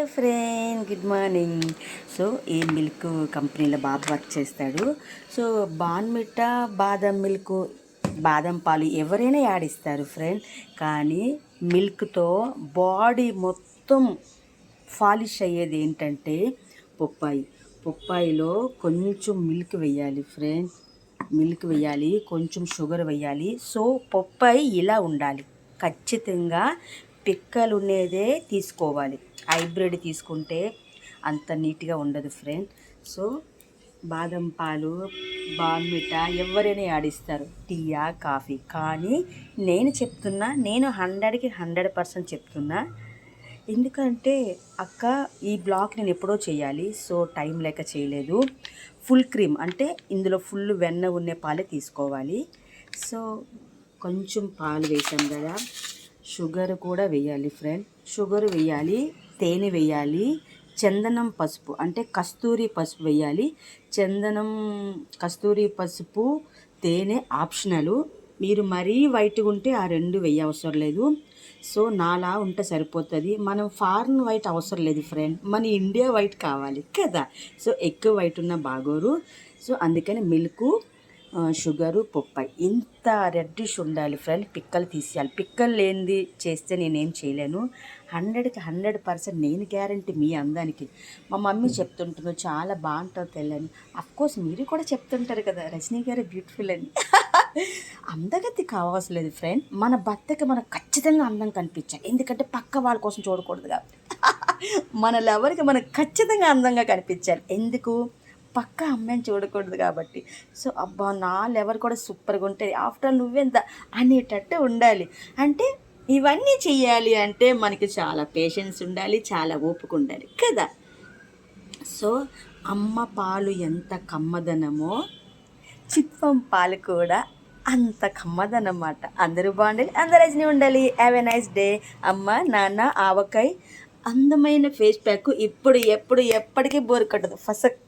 Friend good morning. So ఈ milk కంపెనీలో బాబు work చేస్తాడు. సో బాన్మిట్టా బాదం మిల్క్ బాదం పాలు ఎవరైనా యాడిస్తారు ఫ్రెండ్, కానీ మిల్క్తో బాడీ మొత్తం పాలిష్ అయ్యేది ఏంటంటే పొప్పాయిలో కొంచెం మిల్క్ వేయాలి ఫ్రెండ్, మిల్క్ వేయాలి, కొంచెం షుగర్ వేయాలి. సో పొప్పాయి ఇలా ఉండాలి, ఖచ్చితంగా పిక్కలు ఉండేదే తీసుకోవాలి. హైబ్రిడ్ తీసుకుంటే అంత నీట్గా ఉండదు ఫ్రెండ్. సో బాదం పాలు బాన్మిటా ఎవరైనా ఆడిస్తారు, టీయా కాఫీ, కానీ నేను చెప్తున్నా, నేను 100కి 100% చెప్తున్నా. ఎందుకంటే అక్క ఈ బ్లాక్ నేను ఎప్పుడో చేయాలి, సో టైం లేక చేయలేదు. ఫుల్ క్రీమ్ అంటే ఇందులో ఫుల్ వెన్న ఉన్న పాలే తీసుకోవాలి. సో కొంచెం పాలు వేసాం కదా, షుగర్ కూడా వేయాలి ఫ్రెండ్, షుగర్ వేయాలి, తేనె వేయాలి, చందనం పసుపు అంటే కస్తూరి పసుపు వేయాలి. కస్తూరి పసుపు తేనె ఆప్షనల్. మీరు మరీ వైట్గా ఉంటే ఆ రెండు వేయవసరం లేదు. సో నాలా ఉంటే సరిపోతుంది. మనం ఫారెన్ వైట్ అవసరం లేదు ఫ్రెండ్, మన ఇండియా వైట్ కావాలి కదా. సో ఎక్కువ వైట్ ఉన్న బాగోరు. సో అందుకని మిల్క్, షుగరు, పొప్పాయి ఇంత రెడ్డిష్ ఉండాలి ఫ్రెండ్. పిక్కలు తీసేయాలి, పిక్కలు లేనిది చేస్తే నేనేం చేయలేను. 100కి 100% నేను గ్యారంటీ మీ అందానికి. మా మమ్మీ చెప్తుంటుంది చాలా బాగుంటుంది తెల్లని. అఫ్కోర్స్ మీరు కూడా చెప్తుంటారు కదా రజనీ గారు బ్యూటిఫుల్ అని. అందగతి కావాల్సలేదు ఫ్రెండ్, మన భర్తకి మనకు ఖచ్చితంగా అందం కనిపించాలి. ఎందుకంటే పక్క వాళ్ళ కోసం చూడకూడదు కాబట్టి మన లవర్కి మనకు ఖచ్చితంగా అందంగా కనిపించాలి. ఎందుకు? పక్క అమ్మాయిని చూడకూడదు కాబట్టి. సో అబ్బా నా లెవర్ కూడా సూపర్గా ఉంటుంది, ఆఫ్టర్ నువ్వెంత అనేటట్టు ఉండాలి. అంటే ఇవన్నీ చెయ్యాలి అంటే మనకి చాలా పేషెన్స్ ఉండాలి, చాలా ఓపిక ఉండాలి కదా. సో అమ్మ పాలు ఎంత కమ్మదనమో చిత్వం పాలు కూడా అంత కమ్మదనమాట. అందరూ బాగుండాలి, అందరూ రజనీ ఉండాలి. Have a nice day. అమ్మ నాన్న ఆవకాయ అందమైన ఫేస్ ప్యాక్ ఇప్పుడు ఎప్పటికీ బోర్ కట్టదు. ఫసక్